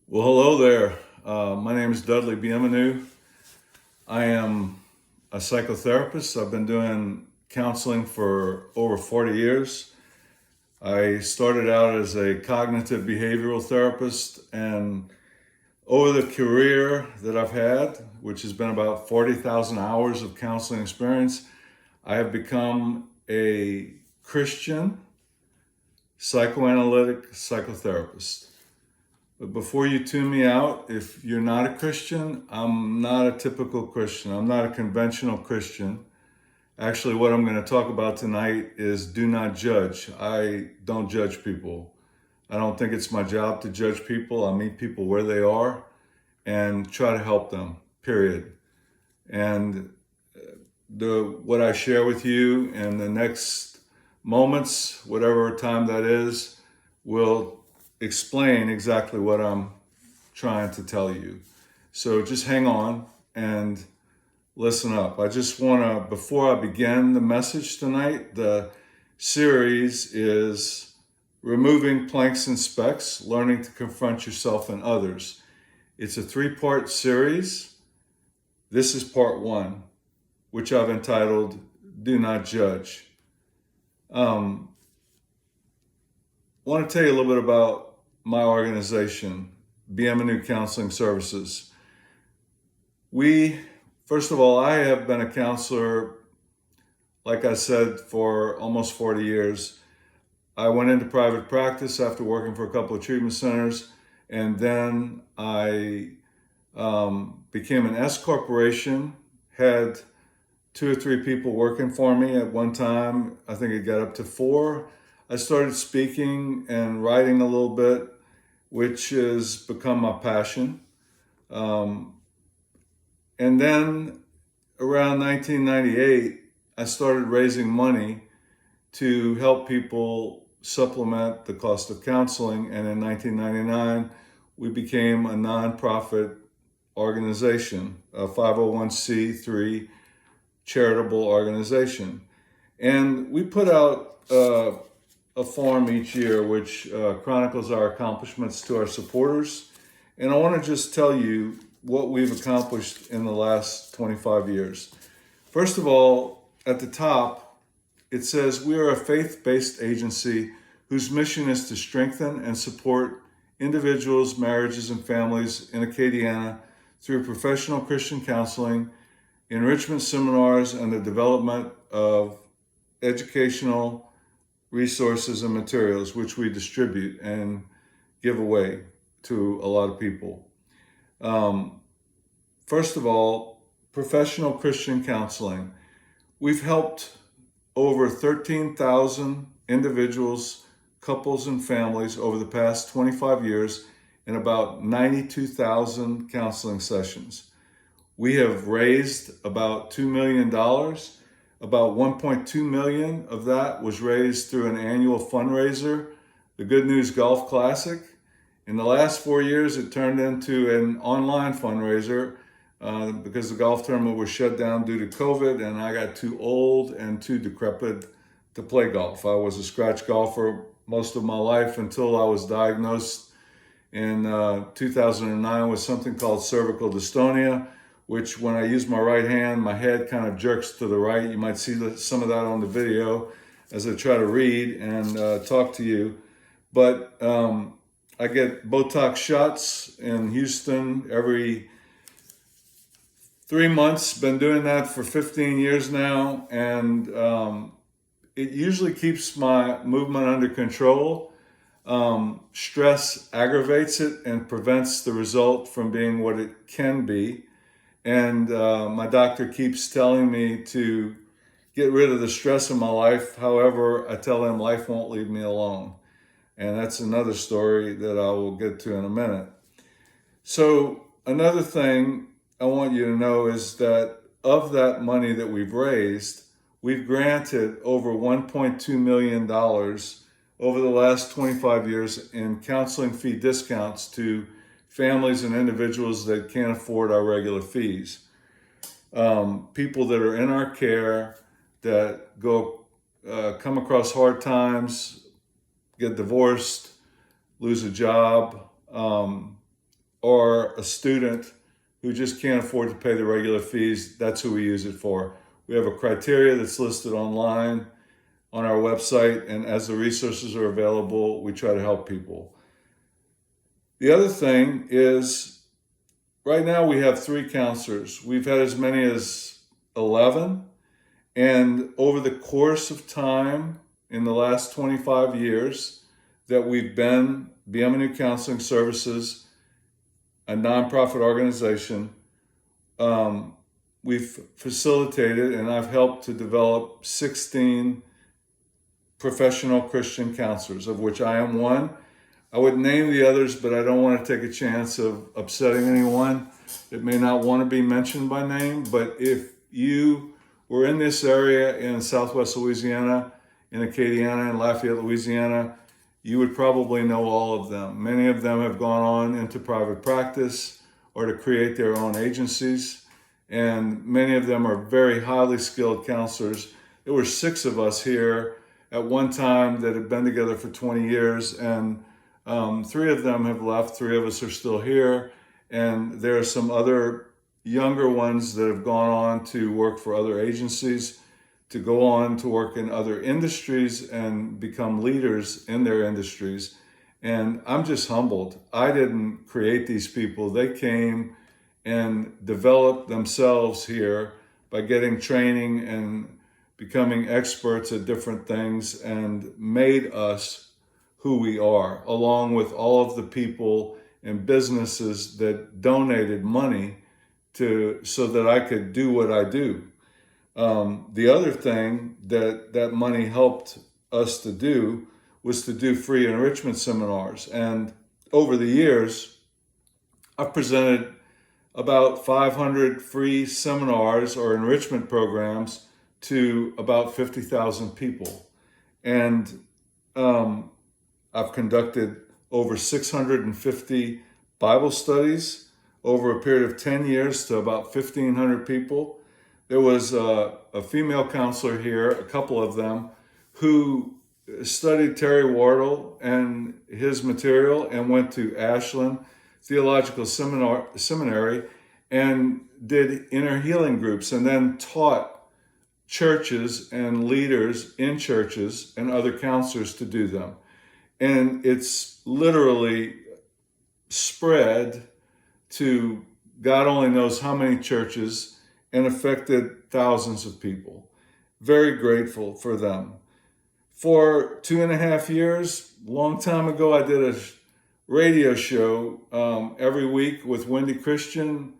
Well, hello there. My name is Dudley Bienvenu. I am a psychotherapist. I've been doing counseling for over 40 years. I started out as a cognitive behavioral therapist, and over the career that I've had, which has been about 40,000 hours of counseling experience, I have become a Christian psychoanalytic psychotherapist. But before you tune me out, if you're not a Christian, I'm not a typical Christian. I'm not a conventional Christian. Actually, what I'm going to talk about tonight is do not judge. I don't judge people. I don't think it's my job to judge people. I meet people where they are and try to help them, period. And what I share with you in the next moments, whatever time that is, will explain exactly what I'm trying to tell you. So just hang on and listen up. I just want to, before I begin the message tonight, the series is Removing Planks and Specks, Learning to Confront Yourself and Others. It's a 3-part series. This is part 1, which I've entitled Do Not Judge. I want to tell you a little bit about my organization, Bienvenu Counseling Services. First of all, I have been a counselor, like I said, for almost 40 years. I went into private practice after working for a couple of treatment centers, and then I became an S corporation, had 2 or 3 people working for me at one time. I think it got up to 4. I started speaking and writing a little bit, which has become my passion. And then around 1998, I started raising money to help people supplement the cost of counseling. And in 1999, we became a nonprofit organization, a 501c3 charitable organization. And we put out a form each year which chronicles our accomplishments to our supporters. And I want to just tell you what we've accomplished in the last 25 years. First of all, at the top, it says we are a faith-based agency whose mission is to strengthen and support individuals, marriages, and families in Acadiana through professional Christian counseling, enrichment seminars, and the development of educational resources and materials, which we distribute and give away to a lot of people. First of all, professional Christian counseling. We've helped over 13,000 individuals, couples, and families over the past 25 years in about 92,000 counseling sessions. We have raised about $2 million. About 1.2 million of that was raised through an annual fundraiser, the Good News Golf Classic. In the last 4 years, it turned into an online fundraiser because the golf tournament was shut down due to COVID, and I got too old and too decrepit to play golf. I was a scratch golfer most of my life until I was diagnosed in 2009 with something called cervical dystonia, which when I use my right hand, my head kind of jerks to the right. You might see some of that on the video as I try to read and talk to you. But I get Botox shots in Houston every 3 months. Been doing that for 15 years now. And it usually keeps my movement under control. Stress aggravates it and prevents the result from being what it can be. And my doctor keeps telling me to get rid of the stress in my life. However, I tell him life won't leave me alone. And that's another story that I will get to in a minute. So another thing I want you to know is that of that money that we've raised, we've granted over $1.2 million over the last 25 years in counseling fee discounts to families and individuals that can't afford our regular fees. People that are in our care that come across hard times, get divorced, lose a job, or a student who just can't afford to pay the regular fees, that's who we use it for. We have a criteria that's listed online on our website, and as the resources are available, we try to help people. The other thing is, right now we have 3 counselors. We've had as many as 11, and over the course of time, in the last 25 years that we've been Bienvenu Counseling Services, a nonprofit organization, we've facilitated and I've helped to develop 16 professional Christian counselors, of which I am one. I would name the others, but I don't want to take a chance of upsetting anyone that may not want to be mentioned by name. But if you were in this area in Southwest Louisiana, in Acadiana and Lafayette, Louisiana, you would probably know all of them. Many of them have gone on into private practice or to create their own agencies. And many of them are very highly skilled counselors. There were 6 of us here at one time that had been together for 20 years, and 3 of them have left. 3 of us are still here. And there are some other younger ones that have gone on to work for other agencies, to go on to work in other industries and become leaders in their industries. And I'm just humbled. I didn't create these people. They came and developed themselves here by getting training and becoming experts at different things and made us who we are, along with all of the people and businesses that donated money so that I could do what I do. The other thing that money helped us to do was to do free enrichment seminars. And over the years, I've presented about 500 free seminars or enrichment programs to about 50,000 people. And I've conducted over 650 Bible studies over a period of 10 years to about 1,500 people. There was a female counselor here, a couple of them, who studied Terry Wardle and his material and went to Ashland Theological Seminary and did inner healing groups and then taught churches and leaders in churches and other counselors to do them. And it's literally spread to God only knows how many churches and affected thousands of people. Very grateful for them. For 2.5 years, long time ago, I did a radio show every week with Wendy Christian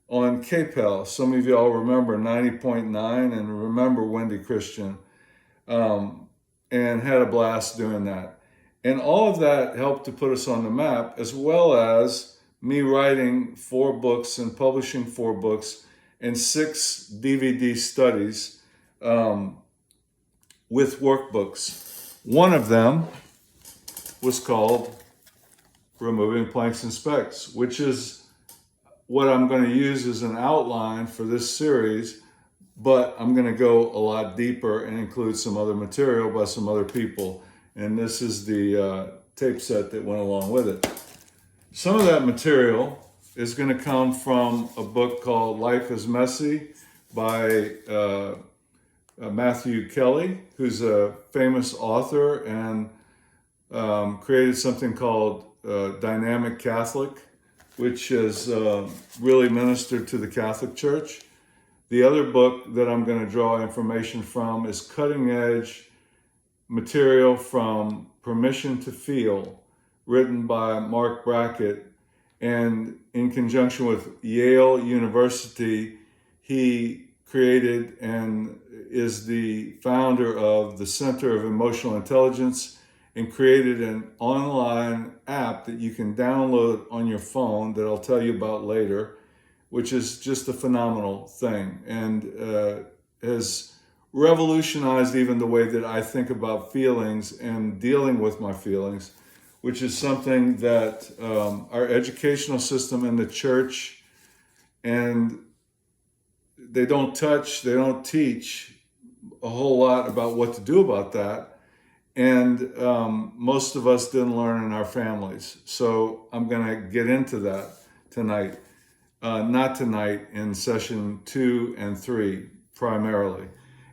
on KPEL. Some of y'all remember 90.9 and remember Wendy Christian, and had a blast doing that. And all of that helped to put us on the map, as well as me writing 4 books and publishing 4 books and 6 DVD studies with workbooks. One of them was called Removing Planks and Specks, which is what I'm going to use as an outline for this series, but I'm going to go a lot deeper and include some other material by some other people. And this is the tape set that went along with it. Some of that material is going to come from a book called Life is Messy by Matthew Kelly, who's a famous author and created something called Dynamic Catholic, which has really ministered to the Catholic Church. The other book that I'm going to draw information from is Cutting Edge Material from Permission to Feel, written by Mark Brackett. And in conjunction with Yale University, he created and is the founder of the Center of Emotional Intelligence and created an online app that you can download on your phone that I'll tell you about later, which is just a phenomenal thing and has revolutionized even the way that I think about feelings and dealing with my feelings, which is something that our educational system and the church, and they don't teach a whole lot about what to do about that. And most of us didn't learn in our families. So I'm going to get into that. tonight. Not tonight, in session 2 and 3 primarily.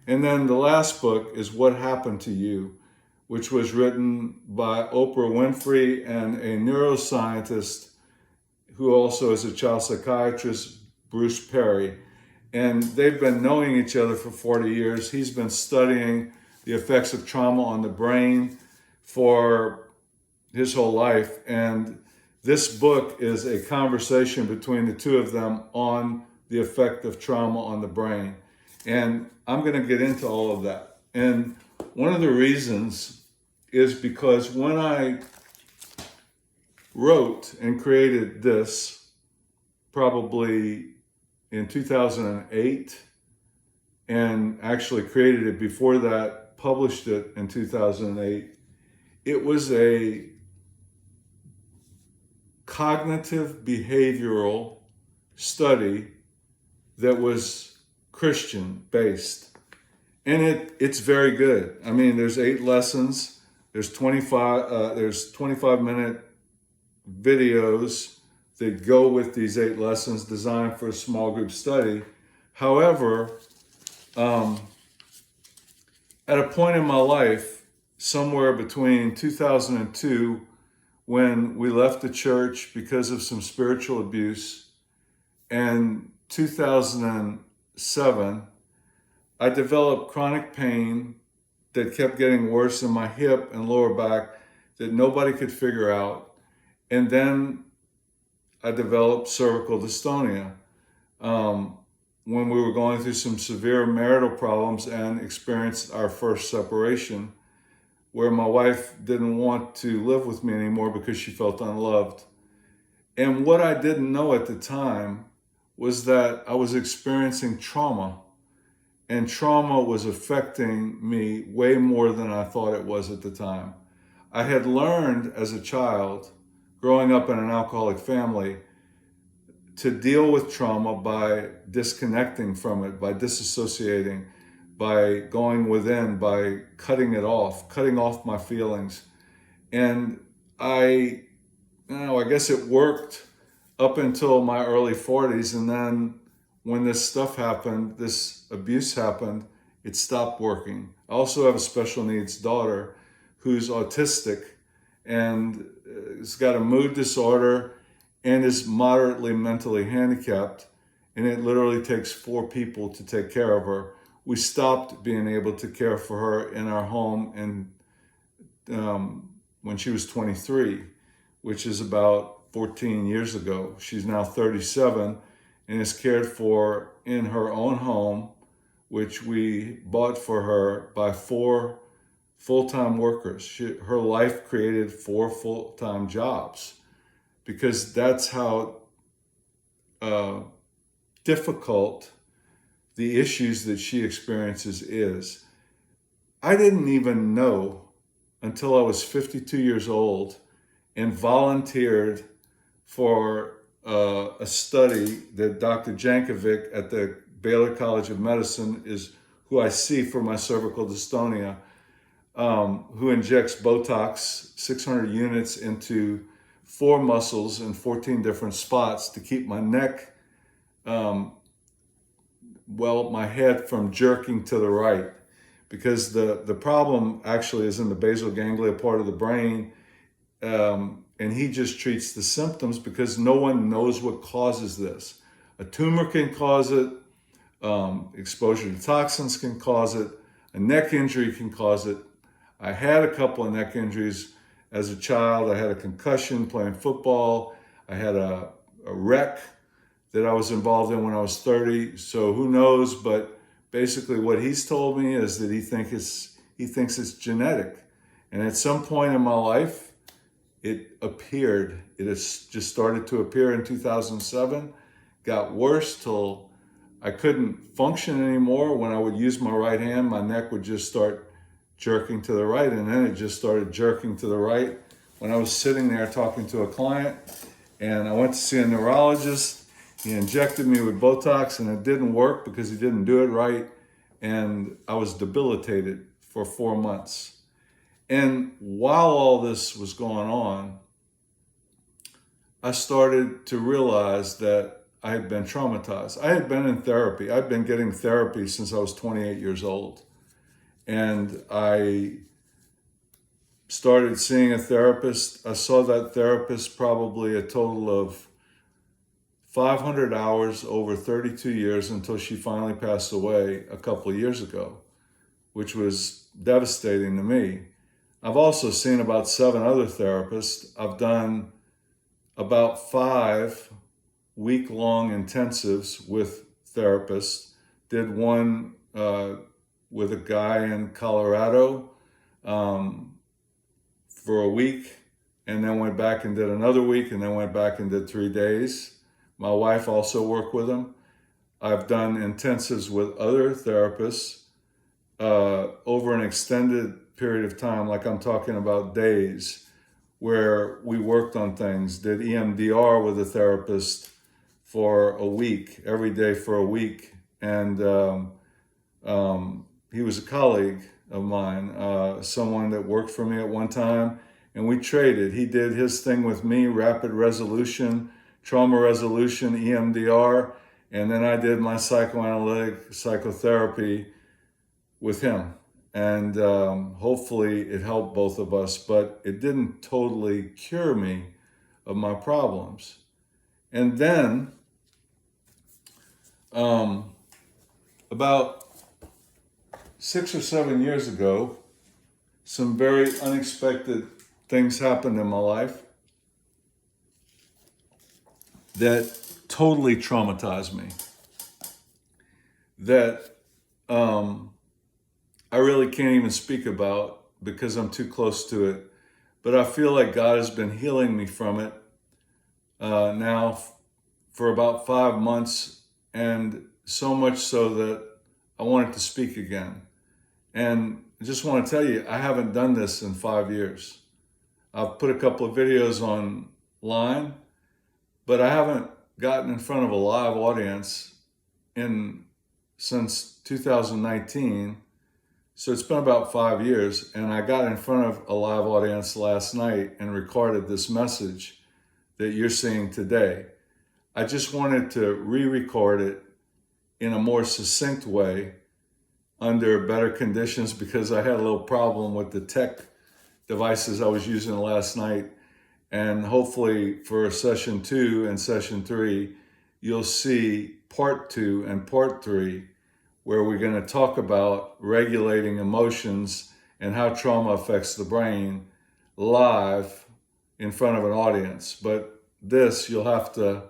And then the last book is What Happened to You, which was written by Oprah Winfrey and a neuroscientist who also is a child psychiatrist, Bruce Perry. And they've been knowing each other for 40 years. He's been studying the effects of trauma on the brain for his whole life. And this book is a conversation between the two of them on the effect of trauma on the brain. And I'm going to get into all of that. And one of the reasons is because when I wrote and created this, probably in 2008, and actually created it before that, published it in 2008, it was a cognitive behavioral study that was Christian based. And it's very good. I mean, there's 8 lessons, there's 25-minute videos that go with these 8 lessons designed for a small group study. However, at a point in my life, somewhere between 2002, when we left the church because of some spiritual abuse, and 2007, I developed chronic pain that kept getting worse in my hip and lower back that nobody could figure out. And then I developed cervical dystonia when we were going through some severe marital problems and experienced our first separation, where my wife didn't want to live with me anymore because she felt unloved. And what I didn't know at the time was that I was experiencing trauma, and trauma was affecting me way more than I thought it was at the time. I had learned as a child, growing up in an alcoholic family, to deal with trauma by disconnecting from it, by disassociating, by going within, by cutting off my feelings. And I guess it worked up until my early 40s. And then when this stuff happened, this abuse happened, it stopped working. I also have a special needs daughter who's autistic and has got a mood disorder and is moderately mentally handicapped. And it literally takes 4 people to take care of her. We stopped being able to care for her in our home when she was 23, which is about 14 years ago. She's now 37 and is cared for in her own home, which we bought for her by 4 full-time workers. Her life created 4 full-time jobs because that's how difficult the issues that she experiences is. I didn't even know until I was 52 years old and volunteered for a study that Dr. Jankovic at the Baylor College of Medicine is who I see for my cervical dystonia, who injects Botox, 600 units into 4 muscles in 14 different spots to keep my neck, my head from jerking to the right, because the problem actually is in the basal ganglia part of the brain, and he just treats the symptoms because no one knows what causes this. A tumor can cause it, exposure to toxins can cause it, a neck injury can cause it. I had a couple of neck injuries as a child. I had a concussion playing football. I had a wreck that I was involved in when I was 30. So who knows? But basically what he's told me is that he thinks it's genetic. And at some point in my life, it appeared. It has just started to appear in 2007. Got worse till I couldn't function anymore. When I would use my right hand, my neck would just start jerking to the right. And then it just started jerking to the right when I was sitting there talking to a client. And I went to see a neurologist. He injected me with Botox and it didn't work because he didn't do it right. And I was debilitated for 4 months. And while all this was going on, I started to realize that I had been traumatized. I had been in therapy. I'd been getting therapy since I was 28 years old. And I started seeing a therapist. I saw that therapist probably a total of 500 hours over 32 years until she finally passed away a couple of years ago, which was devastating to me. I've also seen about 7 other therapists. I've done about 5 week-long intensives with therapists. Did one with a guy in Colorado for a week, and then went back and did another week, and then went back and did 3 days. My wife also worked with him. I've done intensives with other therapists over an extended period of time, like I'm talking about days, where we worked on things. Did EMDR with a therapist for a week, every day for a week. And he was a colleague of mine, someone that worked for me at one time, and we traded. He did his thing with me, rapid resolution, trauma resolution, EMDR, and then I did my psychoanalytic psychotherapy with him. And hopefully it helped both of us, but it didn't totally cure me of my problems. And then about 6 or 7 years ago, some very unexpected things happened in my life that totally traumatized me, that I really can't even speak about because I'm too close to it. But I feel like God has been healing me from it now for about 5 months, and so much so that I wanted to speak again. And I just want to tell you, I haven't done this in 5 years. I've put a couple of videos online, but I haven't gotten in front of a live audience since 2019. So it's been about 5 years, and I got in front of a live audience last night and recorded this message that you're seeing today. I just wanted to re-record it in a more succinct way under better conditions because I had a little problem with the tech devices I was using last night. And hopefully for session 2 and session 3, you'll see part 2 and part 3, where we're going to talk about regulating emotions and how trauma affects the brain live in front of an audience. But this, you'll have to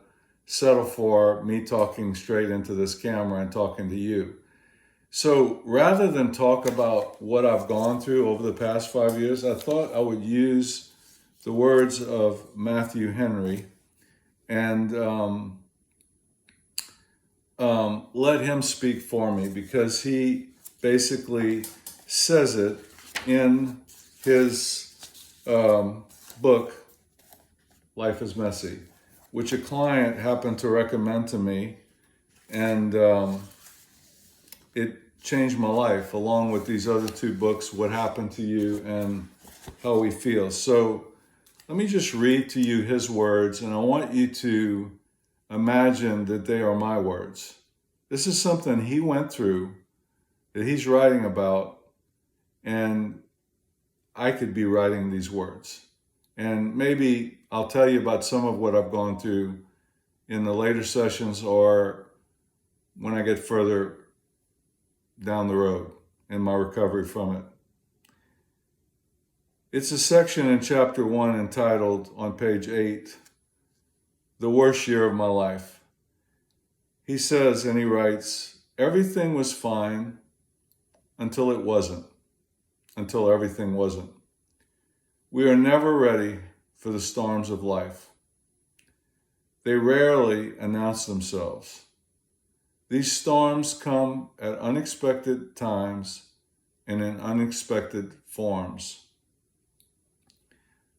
settle for me talking straight into this camera and talking to you. So rather than talk about what I've gone through over the past 5 years, I thought I would use the words of Matthew Henry and let him speak for me, because he basically says it in his book, Life is Messy, which a client happened to recommend to me, and it changed my life, along with these other 2 books, What Happened to You and How We Feel. So let me just read to you his words, and I want you to imagine that they are my words. This is something he went through, that he's writing about, and I could be writing these words. And maybe I'll tell you about some of what I've gone through in the later sessions or when I get further down the road in my recovery from it. It's a section in chapter 1 entitled, on page 8, The Worst Year of My Life. He says, and he writes, everything was fine until it wasn't, until everything wasn't. We are never ready for the storms of life. They rarely announce themselves. These storms come at unexpected times and in unexpected forms.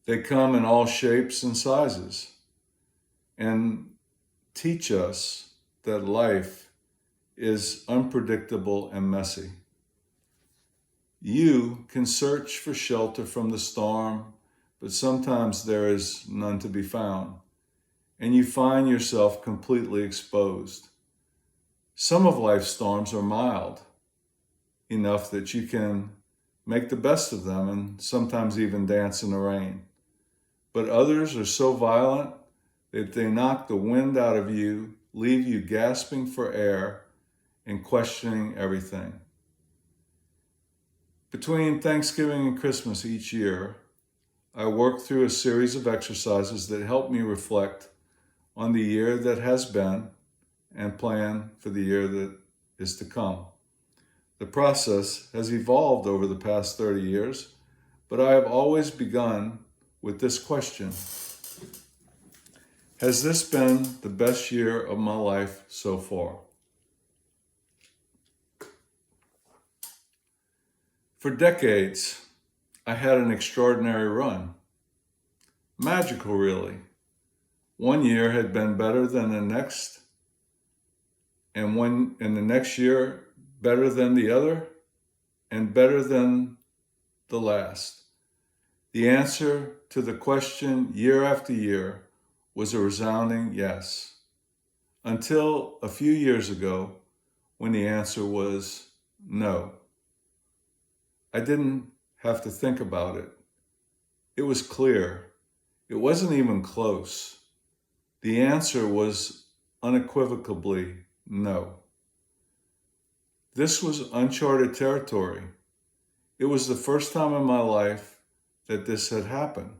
They come in all shapes and sizes and teach us that life is unpredictable and messy. You can search for shelter from the storm, but sometimes there is none to be found. and you find yourself completely exposed. Some of life's storms are mild enough that you can make the best of them and sometimes even dance in the rain. But others are so violent that they knock the wind out of you, leave you gasping for air and questioning everything. Between Thanksgiving and Christmas each year, I work through a series of exercises that help me reflect on the year that has been and plan for the year that is to come. The process has evolved over the past 30 years, but I have always begun with this question: has this been the best year of my life so far? For decades, I had an extraordinary run. Magical, really. One year had been better than the next, and the next year better than the other, and better than the last. The answer to the question year after year was a resounding yes, until a few years ago when the answer was no. I didn't have to think about it. It was clear. It wasn't even close. The answer was unequivocally no. This was uncharted territory. It was the first time in my life that this had happened.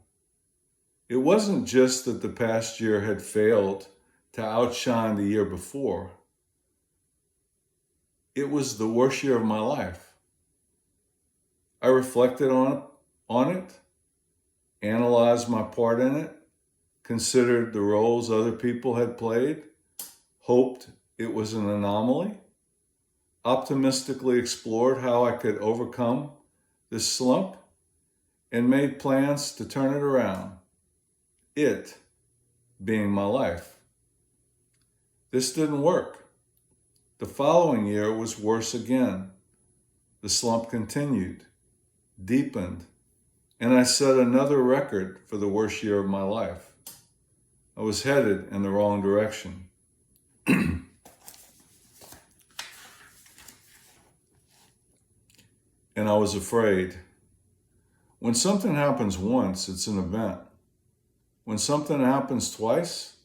It wasn't just that the past year had failed to outshine the year before. It was the worst year of my life. I reflected on it, analyzed my part in it, considered the roles other people had played, hoped it was an anomaly, optimistically explored how I could overcome this slump, and made plans to turn it around. It being my life. This didn't work. The following year was worse again. The slump continued, deepened, and I set another record for the worst year of my life. I was headed in the wrong direction. And I was afraid. When something happens once, it's an event. When something happens twice,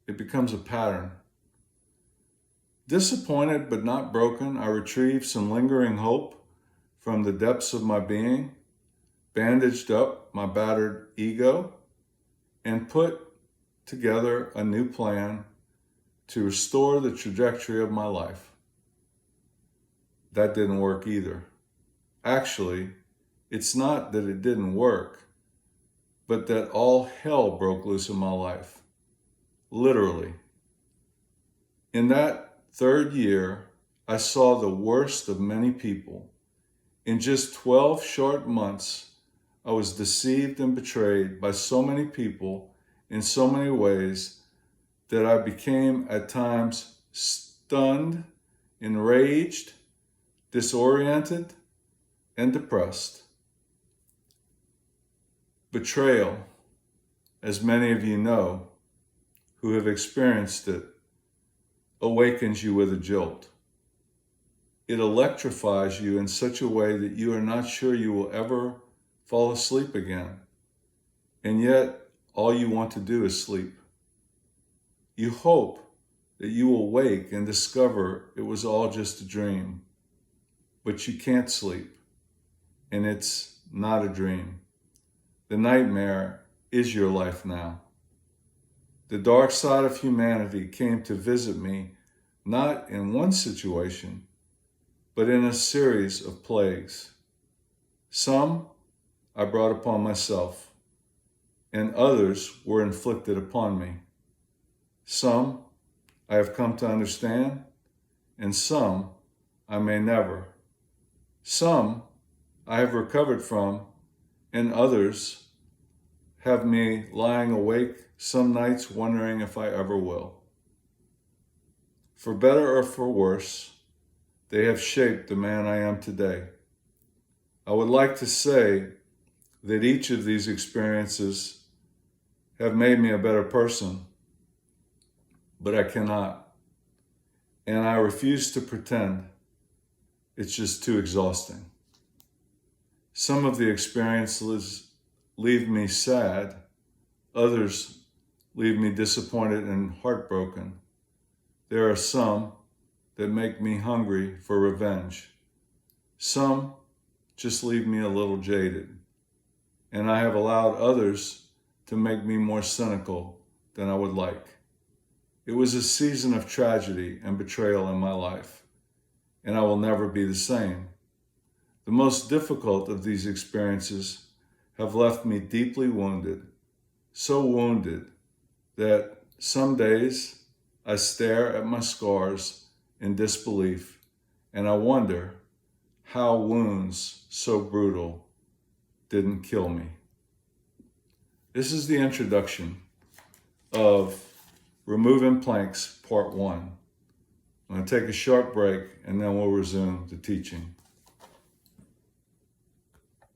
it becomes a pattern. Disappointed but not broken, I retrieved some lingering hope from the depths of my being, bandaged up my battered ego, and put together a new plan to restore the trajectory of my life. That didn't work either. Actually, it's not that it didn't work, but that all hell broke loose in my life. Literally. In that third year, I saw the worst of many people. In just 12 short months, I was deceived and betrayed by so many people in so many ways that I became at times stunned, enraged, disoriented, and depressed. Betrayal, as many of you know who have experienced it, awakens you with a jolt. It electrifies you in such a way that you are not sure you will ever fall asleep again. And yet, all you want to do is sleep. You hope that you will wake and discover it was all just a dream. But you can't sleep, and it's not a dream. The nightmare is your life now. The dark side of humanity came to visit me, not in one situation, but in a series of plagues. Some I brought upon myself, and others were inflicted upon me. Some I have come to understand, and some I may never. Some I have recovered from, and others have me lying awake some nights wondering if I ever will. For better or for worse, they have shaped the man I am today. I would like to say that each of these experiences have made me a better person, but I cannot. And I refuse to pretend. It's just too exhausting. Some of the experiences leave me sad. Others leave me disappointed and heartbroken. There are some that make me hungry for revenge. Some just leave me a little jaded. And I have allowed others to make me more cynical than I would like. It was a season of tragedy and betrayal in my life, and I will never be the same. The most difficult of these experiences have left me deeply wounded, so wounded that some days I stare at my scars in disbelief, and I wonder how wounds so brutal didn't kill me. This is the introduction of Removing Planks, Part 1. I'm going to take a short break, and then we'll resume the teaching.